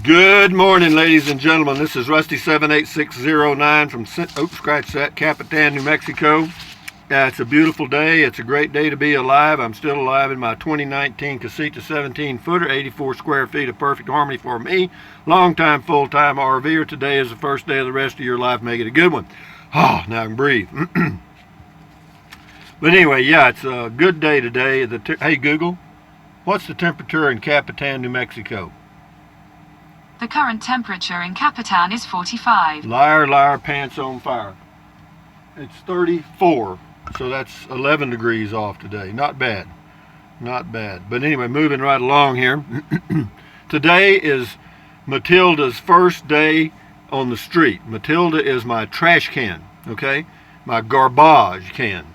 Good morning, ladies and gentlemen. This is Rusty 78609 from Capitan, New Mexico. It's a beautiful day. It's a great day to be alive. I'm still alive in my 2019 Casita 17-footer, 84 square feet of perfect harmony for me. Long-time, full-time RVer. Today is the first day of the rest of your life. Make it a good one. Oh, now I can breathe. But anyway, yeah, it's a good day today. Hey, Google, what's the temperature in Capitan, New Mexico? The current temperature in Capitan is 45. Liar, liar, pants on fire. It's 34, so that's 11 degrees off today. Not bad. Not bad. But anyway, moving right along here. Today is Matilda's first day on the street. Matilda is my trash can, okay? My garbage can.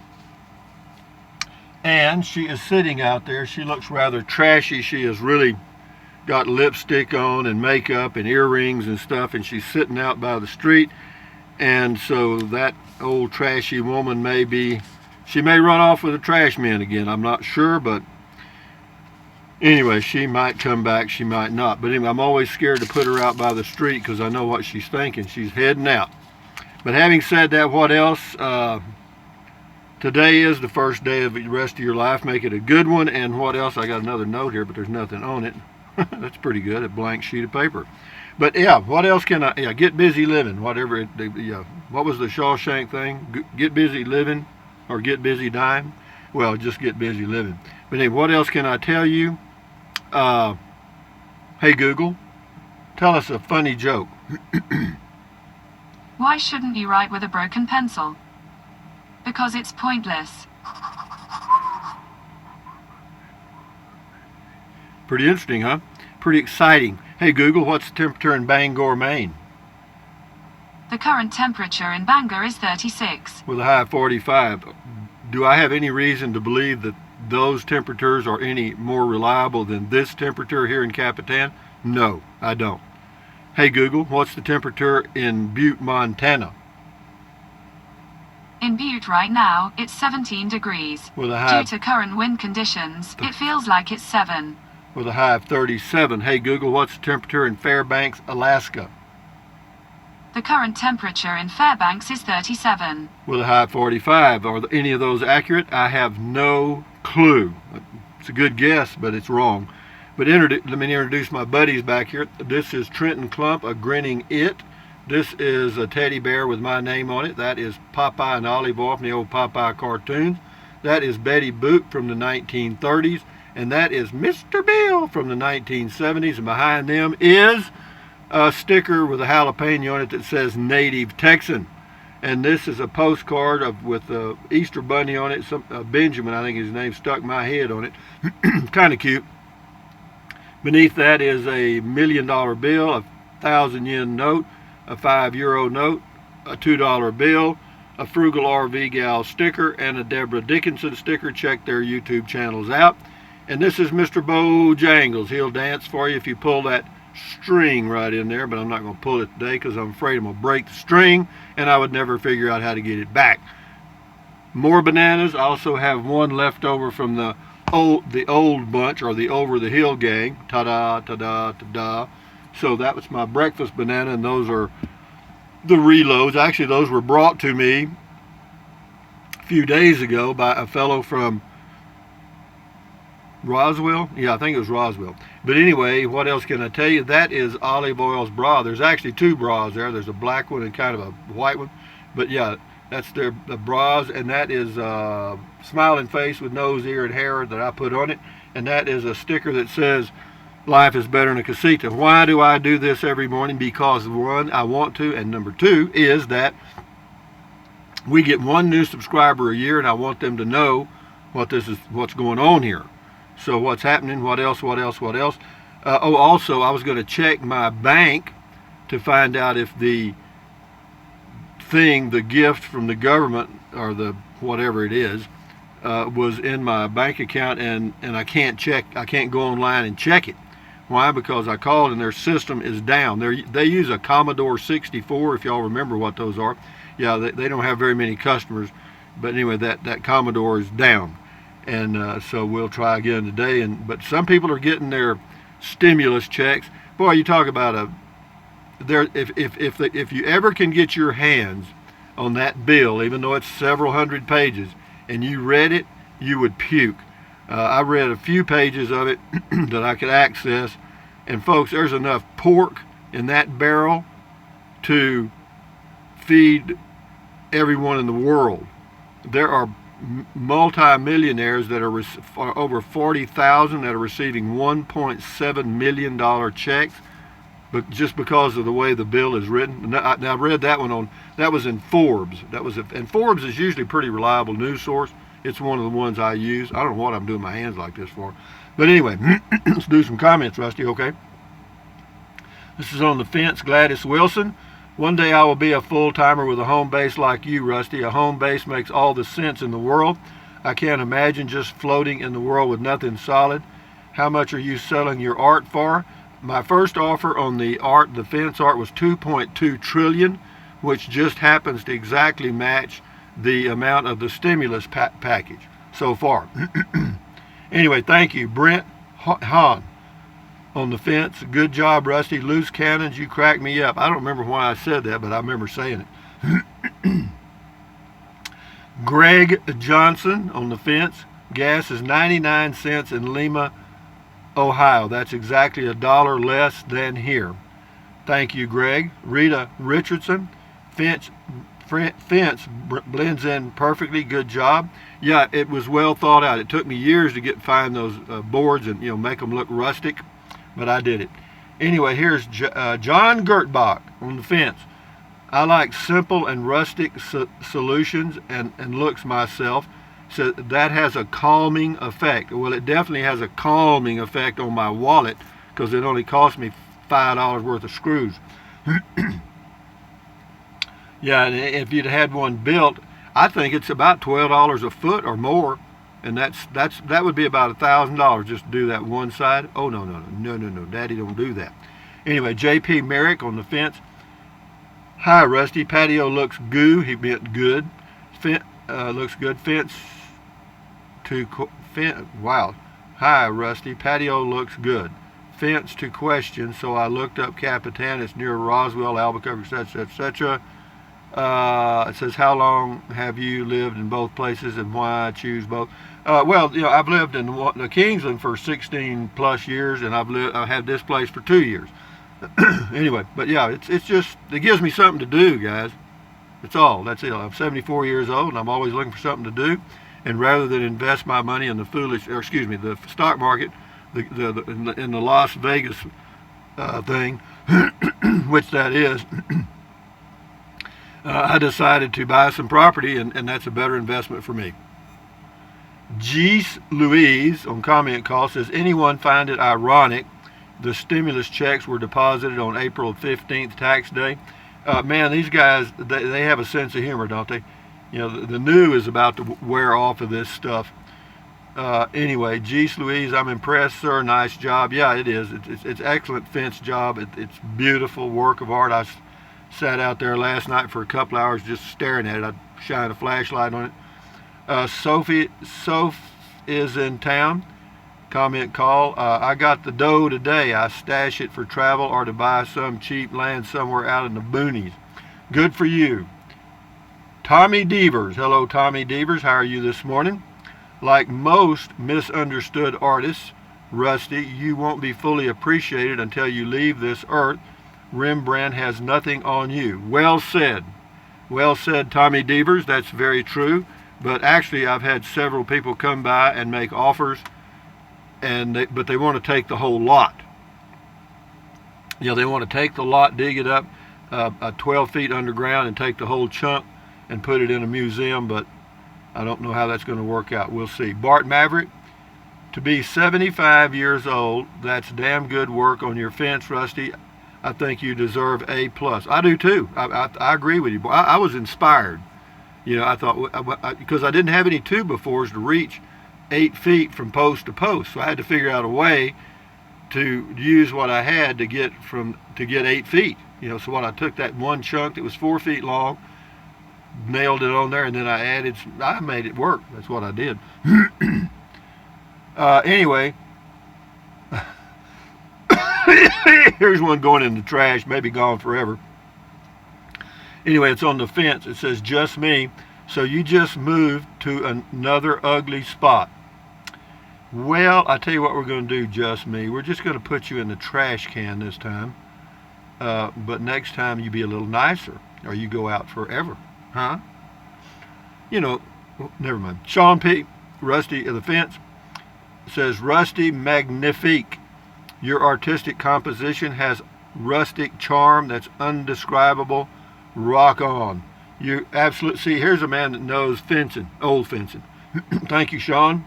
And she is sitting out there. She looks rather trashy. She is really got lipstick on and makeup and earrings and stuff, and she's sitting out by the street. And so that old trashy woman she may run off with a trash man again. I'm not sure, but anyway, she might come back, she might not. But anyway, I'm always scared to put her out by the street because I know what she's thinking. She's heading out. But having said that, what else? Today is the first day of the rest of your life. Make it a good one. And what else? I got another note here, but there's nothing on it. That's pretty good, a blank sheet of paper. But yeah, what else can I, get busy living, whatever, what was the Shawshank thing? Get busy living or get busy dying? Well, just get busy living. But anyway, what else can I tell you? Hey Google, tell us a funny joke. Why shouldn't you write with a broken pencil? Because it's pointless. Pretty interesting, huh? Pretty exciting. Hey Google, what's the temperature in Bangor, Maine? The current temperature in Bangor is 36. With a high of 45. Do I have any reason to believe that those temperatures are any more reliable than this temperature here in Capitan? No, I don't. Hey Google, what's the temperature in Butte, Montana? In Butte right now, it's 17 degrees. With a high Due to current wind conditions, it feels like it's 7. With a high of 37. Hey Google, what's the temperature in Fairbanks, Alaska? The current temperature in Fairbanks is 37. With a high of 45. Are any of those accurate? I have no clue. It's a good guess, but it's wrong. But let me introduce my buddies back here. This is Trenton Clump, a grinning it. This is a teddy bear with my name on it. That is Popeye and Olive Oyl from the old Popeye cartoons. That is Betty Boop from the 1930s. And that is Mr. Bill from the 1970s. And behind them is a sticker with a jalapeno on it that says Native Texan. And this is a postcard with the Easter Bunny on it. Benjamin, I think his name, stuck my head on it. Kind of cute. Beneath that is a $1 million bill, a 1,000 yen note, a €5 note, a $2 bill, a Frugal RV Gal sticker, and a Deborah Dickinson sticker. Check their YouTube channels out. And this is Mr. Bojangles. He'll dance for you if you pull that string right in there, but I'm not going to pull it today because I'm afraid I'm going to break the string, and I would never figure out how to get it back. More bananas. I also have one left over from the old bunch, or the Over the Hill gang. Ta-da, ta-da, ta-da. So that was my breakfast banana, and those are the reloads. Actually, those were brought to me a few days ago by a fellow from Roswell? Yeah, I think it was Roswell. But anyway, what else can I tell you? That is Olive Oyl's bra. There's actually two bras there. There's a black one and kind of a white one. But yeah, that's the bras. And that is smiling face with nose, ear, and hair that I put on it. And that is a sticker that says, life is better in a casita. Why do I do this every morning? Because one, I want to. And number two is that we get one new subscriber a year, and I want them to know what's going on here. So what's happening? What else? Also, I was going to check my bank to find out if the gift from the government, or the whatever it is, was in my bank account, and I can't go online and check it. Why? Because I called and their system is down. They use a Commodore 64, if y'all remember what those are. Yeah, they don't have very many customers, but anyway, that Commodore is down. And so we'll try again today. But some people are getting their stimulus checks. boy, you talk about a there. If you ever can get your hands on that bill, even though it's several hundred pages, and you read it, you would puke. I read a few pages of it that I could access, and folks, there's enough pork in that barrel to feed everyone in the world. There are multi-millionaires that are over 40,000 that are receiving $1.7 million checks, but just because of the way the bill is written. Now I read that one that was in Forbes. And Forbes is usually a pretty reliable news source. It's one of the ones I use. I don't know what I'm doing my hands like this for. But anyway, let's do some comments, Rusty, okay? This is on the fence, Gladys Wilson. One day I will be a full-timer with a home base like you, Rusty. A home base makes all the sense in the world. I can't imagine just floating in the world with nothing solid. How much are you selling your art for? My first offer on the fence art, was $2.2 trillion, which just happens to exactly match the amount of the stimulus package so far. Anyway, thank you. Brent Hahn on the fence. Good job, Rusty. Loose cannons, you crack me up. I don't remember why I said that, but I remember saying it. Greg Johnson on the fence. Gas is 99 cents in Lima, Ohio. That's exactly $1 less than here. Thank you, Greg. Rita Richardson. Fence blends in perfectly. Good job. Yeah, it was well thought out. It took me years to find those boards and make them look rustic, but I did it. Anyway, here's John Gertbach on the fence. I like simple and rustic solutions and looks myself. So that has a calming effect. Well, it definitely has a calming effect on my wallet because it only cost me $5 worth of screws. Yeah, and if you'd had one built, I think it's about $12 a foot or more, and that would be about $1,000 just to do that one side. Oh no, Daddy don't do that. Anyway, J.P. Merrick on the fence. Hi, Rusty. Patio looks goo. He meant good. Looks good. Wow. Hi, Rusty. Patio looks good. Fence to question. So I looked up Capitan. It's near Roswell, Albuquerque, etc. It says, how long have you lived in both places and why I choose both? Well, I've lived in Kingsland for 16 plus years, and I've had this place for 2 years. Anyway, but yeah, it's just, it gives me something to do, guys. That's all. That's it. I'm 74 years old, and I'm always looking for something to do. And rather than invest my money in the stock market, in the Las Vegas thing, which that is, I decided to buy some property, and that's a better investment for me. Geese Louise on comment call says, anyone find it ironic the stimulus checks were deposited on April 15th, tax day? Man, these guys, they have a sense of humor, don't they? The new is about to wear off of this stuff. Anyway, Geese Louise, I'm impressed, sir. Nice job. Yeah, it is. It's excellent fence job. It's beautiful work of art. I sat out there last night for a couple hours just staring at it. I shined a flashlight on it. Soph is in town. Comment call. I got the dough today. I stash it for travel or to buy some cheap land somewhere out in the boonies. Good for you. Tommy Devers. Hello, Tommy Devers. How are you this morning? Like most misunderstood artists, Rusty, you won't be fully appreciated until you leave this earth. Rembrandt has nothing on you. Well said. Well said, Tommy Devers. That's very true. But actually, I've had several people come by and make offers, but they want to take the whole lot. They want to take the lot, dig it up 12 feet underground, and take the whole chunk and put it in a museum, but I don't know how that's going to work out. We'll see. Bart Maverick, to be 75 years old, that's damn good work on your fence, Rusty. I think you deserve A+. I do too. I agree with you. I was inspired. I thought, because I didn't have any 2x4s to reach 8 feet from post to post, so I had to figure out a way to use what I had to get 8 feet. So what I took that one chunk that was 4 feet long, nailed it on there, and then I made it work. That's what I did. Anyway, Here's one going in the trash, maybe gone forever. Anyway, it's on the fence. It says, just me. So you just moved to another ugly spot. Well, I tell you what we're going to do, just me. We're just going to put you in the trash can this time. But next time you be a little nicer, or you go out forever. Huh? You know, never mind. Sean P. Rusty of the Fence says, Rusty Magnifique. Your artistic composition has rustic charm that's undescribable. Rock on. You absolutely, see, here's a man that knows fencing, old fencing. Thank you, Sean.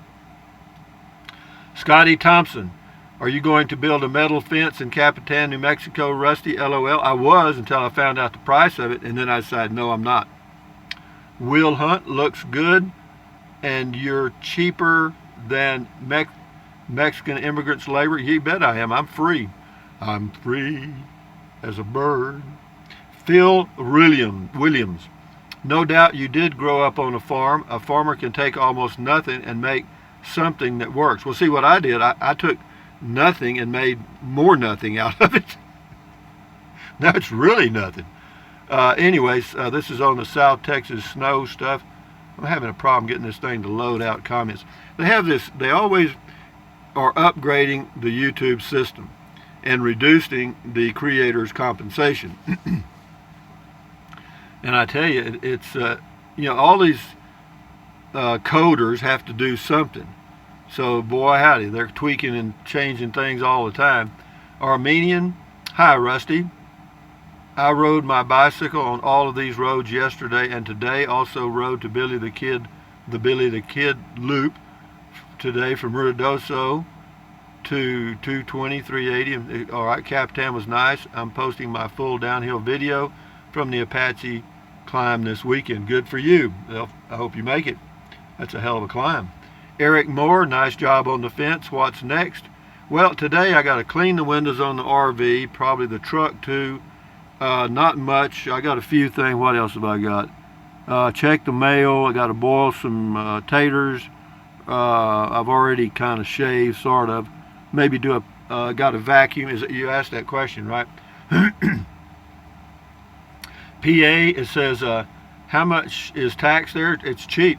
Scotty Thompson, are you going to build a metal fence in Capitan, New Mexico, Rusty? LOL. I was until I found out the price of it, and then I decided, no, I'm not. Will Hunt, looks good, and you're cheaper than Mexican immigrants' labor. You bet I am. I'm free. I'm free as a bird. Phil Williams, no doubt you did grow up on a farm. A farmer can take almost nothing and make something that works. Well, see what I did, I took nothing and made more nothing out of it. That's really nothing. Anyways, this is on the South Texas snow stuff. I'm having a problem getting this thing to load out comments. They have this, they always are upgrading the YouTube system and reducing the creator's compensation. And I tell you, it's, you know, all these coders have to do something. So, boy, howdy, they're tweaking and changing things all the time. Armenian, hi, Rusty. I rode my bicycle on all of these roads yesterday and today. Also rode to Billy the Kid loop today from Ruidoso to 220, 380. All right, Capitan was nice. I'm posting my full downhill video from the Apache climb this weekend. Good for you. Well, I hope you make it. That's a hell of a climb. Eric Moore, nice job on the fence. What's next? Well, today I got to clean the windows on the RV, probably the truck too. Not much. I got a few things. What else have I got? Check the mail. I got to boil some taters. I've already kind of shaved, sort of. Maybe do a, got a vacuum. You asked that question, right? PA, it says, how much is tax there? It's cheap.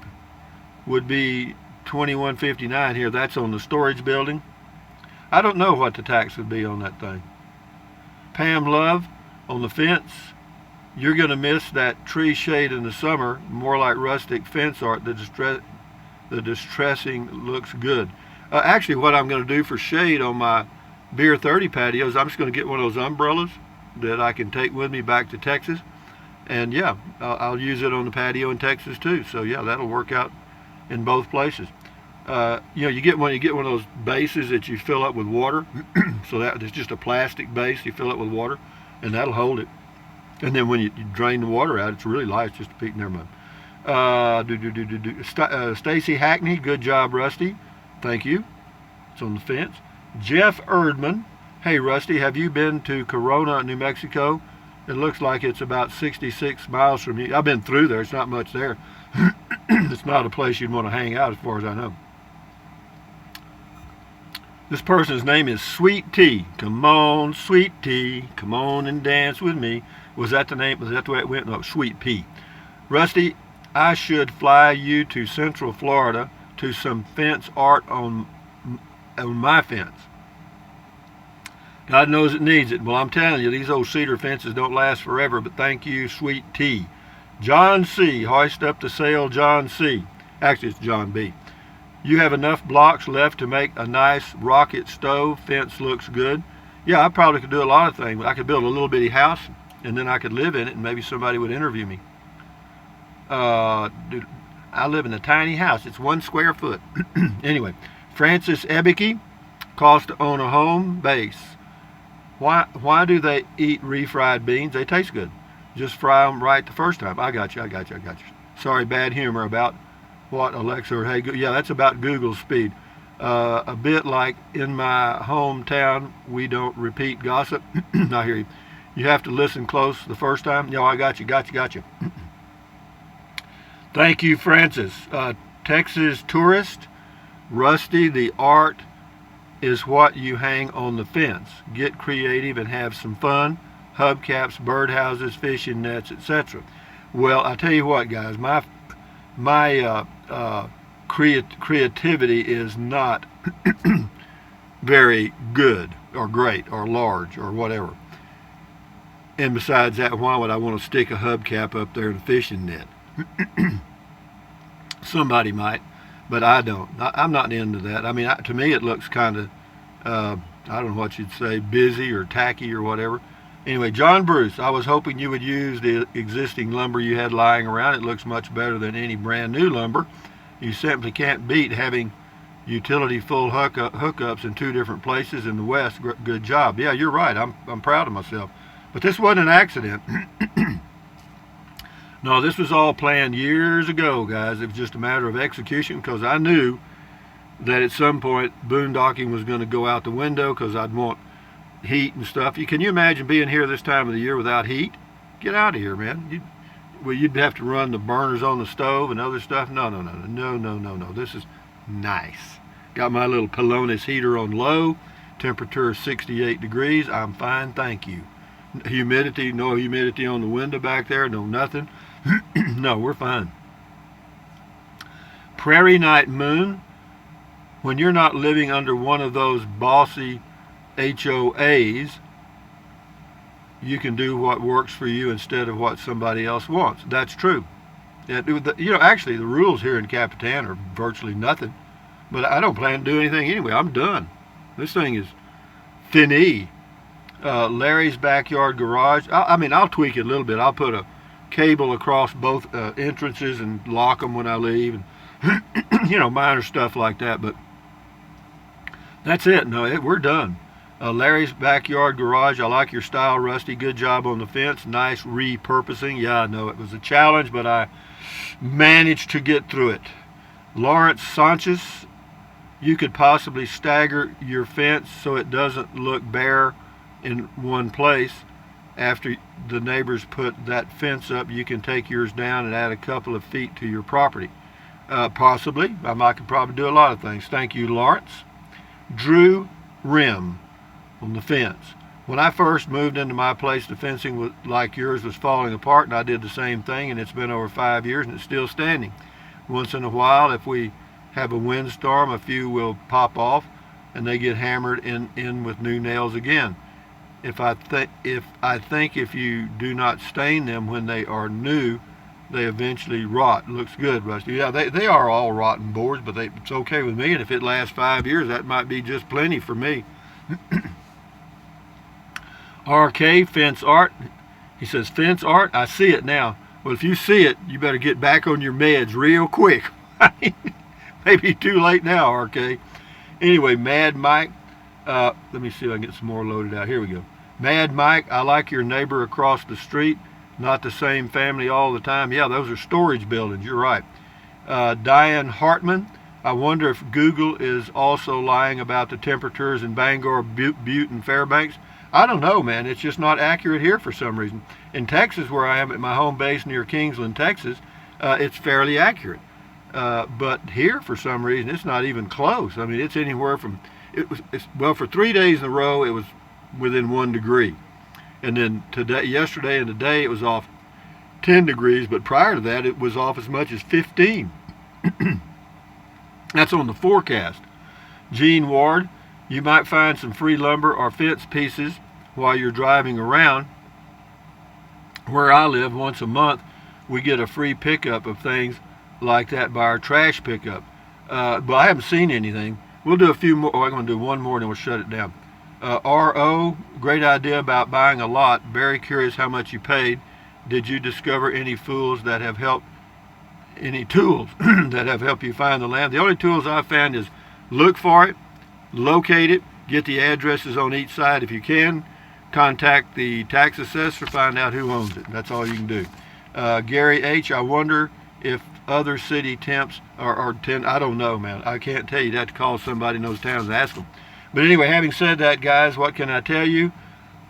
Would be $21.59 here. That's on the storage building. I don't know what the tax would be on that thing. Pam Love, on the fence, you're going to miss that tree shade in the summer. More like rustic fence art. The distressing looks good. Actually, what I'm going to do for shade on my Beer 30 patios, I'm just going to get one of those umbrellas that I can take with me back to Texas. And yeah, I'll use it on the patio in Texas too. So yeah, that'll work out in both places. You know, you get one of those bases that you fill up with water. So that it's just a plastic base you fill it with water, and that'll hold it. And then when you drain the water out, it's really light. It's just a peak. Never mind. Stacy Hackney, good job, Rusty. Thank you. It's on the fence. Jeff Erdman, hey Rusty, have you been to Corona, New Mexico? It looks like it's about 66 miles from you. I've been through there. It's not much there. It's not a place you'd want to hang out as far as I know. This person's name is Sweet Tea. Come on, Sweet Tea. Come on and dance with me. Was that the name? Was that the way it went? No, Sweet Pea. Rusty, I should fly you to Central Florida to some fence art on my fence. God knows it needs it. Well, I'm telling you, these old cedar fences don't last forever, but thank you, Sweet Tea. John C. Hoist up the sail, John C. Actually, it's John B. You have enough blocks left to make a nice rocket stove. Fence looks good. Yeah, I probably could do a lot of things. I could build a little bitty house, and then I could live in it, and maybe somebody would interview me. Dude, I live in a tiny house. It's 1 square foot. Anyway, Francis Ebeke, cost to own a home base. Why do they eat refried beans? They taste good. Just fry them right the first time. I got you. Sorry, bad humor about what Alexa or hey, yeah, that's about Google speed. A bit like in my hometown, we don't repeat gossip. I hear you. You have to listen close the first time. Yeah, I got you. Thank you, Francis. Texas tourist, Rusty, the art is what you hang on the fence. Get creative and have some fun. Hubcaps, birdhouses, fishing nets, etc. Well, I tell you what, guys, my creativity is not very good or great or large or whatever. And besides that, why would I want to stick a hubcap up there in a fishing net? Somebody might, but I don't. I'm not into that. I mean, to me it looks kind of, I don't know what you'd say, busy or tacky or whatever. Anyway, John Bruce, I was hoping you would use the existing lumber you had lying around. It looks much better than any brand new lumber. You simply can't beat having utility full hookups in 2 different places in the West. Good job. Yeah, you're right. I'm proud of myself. But this wasn't an accident. No, this was all planned years ago, guys. It was just a matter of execution, because I knew that at some point boondocking was going to go out the window, because I'd want heat and stuff. Can you imagine being here this time of the year without heat? Get out of here, man. You'd have to run the burners on the stove and other stuff. No. This is nice. Got my little Pelonis heater on low. Temperature is 68 degrees. I'm fine, thank you. Humidity, no humidity on the window back there, no nothing. No, we're fine. Prairie Night Moon. When you're not living under one of those bossy HOAs, you can do what works for you instead of what somebody else wants. That's true. Actually, the rules here in Capitan are virtually nothing. But I don't plan to do anything anyway. I'm done. This thing is fini. Larry's backyard garage. I'll tweak it a little bit. I'll put a cable across both entrances and lock them when I leave, and minor stuff like that. But that's it. No, we're done. Larry's backyard garage. I like your style, Rusty. Good job on the fence. Nice repurposing. Yeah, I know it was a challenge, but I managed to get through it. Lawrence Sanchez. You could possibly stagger your fence so it doesn't look bare in one place. After the neighbors put that fence up, you can take yours down and add a couple of feet to your property. Possibly. I could probably do a lot of things. Thank you, Lawrence. Drew Rim on the fence. When I first moved into my place, the fencing like yours was falling apart, and I did the same thing, and it's been over 5 years and it's still standing. Once in a while, if we have a windstorm, a few will pop off and they get hammered in with new nails again. I think if you do not stain them when they are new, they eventually rot. Looks good, Rusty. Yeah, they are all rotten boards, but it's okay with me, and if it lasts 5 years, that might be just plenty for me. RK Fence Art. He says, fence art? I see it now. Well, if you see it, you better get back on your meds real quick. Maybe too late now, RK. Anyway, Mad Mike. Let me see if I can get some more loaded out. Here we go. Mad Mike, I like your neighbor across the street. Not the same family all the time. Yeah, those are storage buildings. You're right. Diane Hartman, I wonder if Google is also lying about the temperatures in Bangor, Butte, and Fairbanks. I don't know, man. It's just not accurate here for some reason. In Texas, where I am at my home base near Kingsland, Texas, it's fairly accurate. But here, for some reason, it's not even close. I mean, it's anywhere from, for 3 days in a row, it was within 1 degree. And then yesterday and today, it was off 10 degrees, but prior to that, it was off as much as 15. That's on the forecast. Gene Ward, you might find some free lumber or fence pieces while you're driving around. Where I live, once a month, we get a free pickup of things like that by our trash pickup. But I haven't seen anything. We'll do a few more. I'm going to do one more and then we'll shut it down. RO, great idea about buying a lot. Very curious how much you paid. Did you discover any tools that have helped you find the land? The only tools I've found is look for it, locate it, get the addresses on each side if you can, contact the tax assessor, find out who owns it. That's all you can do. Gary H., I wonder if other city temps are I don't know, man. I can't tell you. You'd have to call somebody in those towns and ask them. But anyway, having said that, guys, what can I tell you?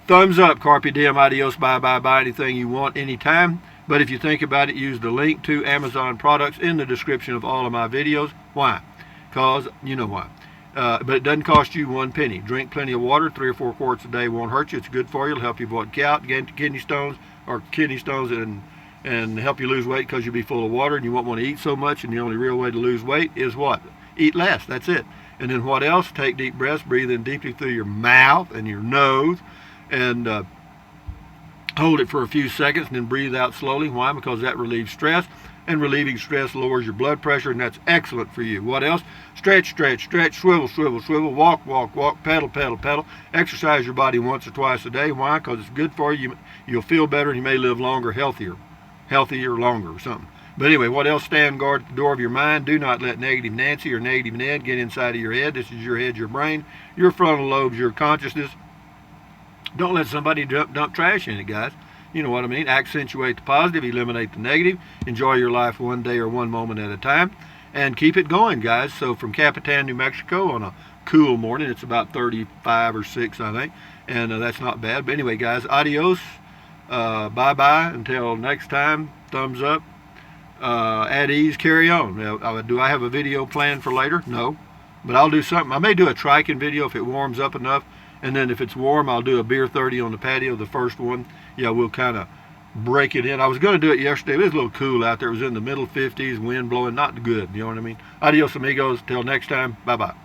Thumbs up, carpe diem, adios, bye, buy anything you want, anytime. But if you think about it, use the link to Amazon products in the description of all of my videos. Why? Because you know why. But it doesn't cost you one penny. Drink plenty of water. 3 or 4 quarts a day won't hurt you. It's good for you. It'll help you avoid gout, kidney stones, and help you lose weight because you'll be full of water and you won't want to eat so much. And the only real way to lose weight is what? Eat less. That's it. And then what else? Take deep breaths. Breathe in deeply through your mouth and your nose, and hold it for a few seconds, and then breathe out slowly. Why? Because that relieves stress, and relieving stress lowers your blood pressure, and that's excellent for you. What else? Stretch, stretch, stretch, swivel, swivel, swivel, walk, walk, walk, pedal, pedal, pedal. Exercise your body once or twice a day. Why? Because it's good for you. You'll feel better, and you may live longer, healthier longer or something. But anyway, what else? Stand guard at the door of your mind. Do not let negative Nancy or negative Ned get inside of your head. This is your head, your brain, your frontal lobes, your consciousness. Don't let somebody dump trash in it, guys. You know what I mean. Accentuate the positive, eliminate the negative. Enjoy your life one day or one moment at a time, and keep it going, guys. So from Capitan, New Mexico, on a cool morning, it's about 35 or 6, I think, and that's not bad. But anyway, guys, adios. Bye-bye. Until next time, thumbs up. At ease, carry on. Now, do I have a video planned for later? No. But I'll do something. I may do a triking video if it warms up enough. And then if it's warm, I'll do a beer 30 on the patio, the first one. Yeah, we'll kind of break it in. I was going to do it yesterday. It was a little cool out there. It was in the middle 50s, wind blowing, not good. You know what I mean? Adios, amigos. Till next time. Bye-bye.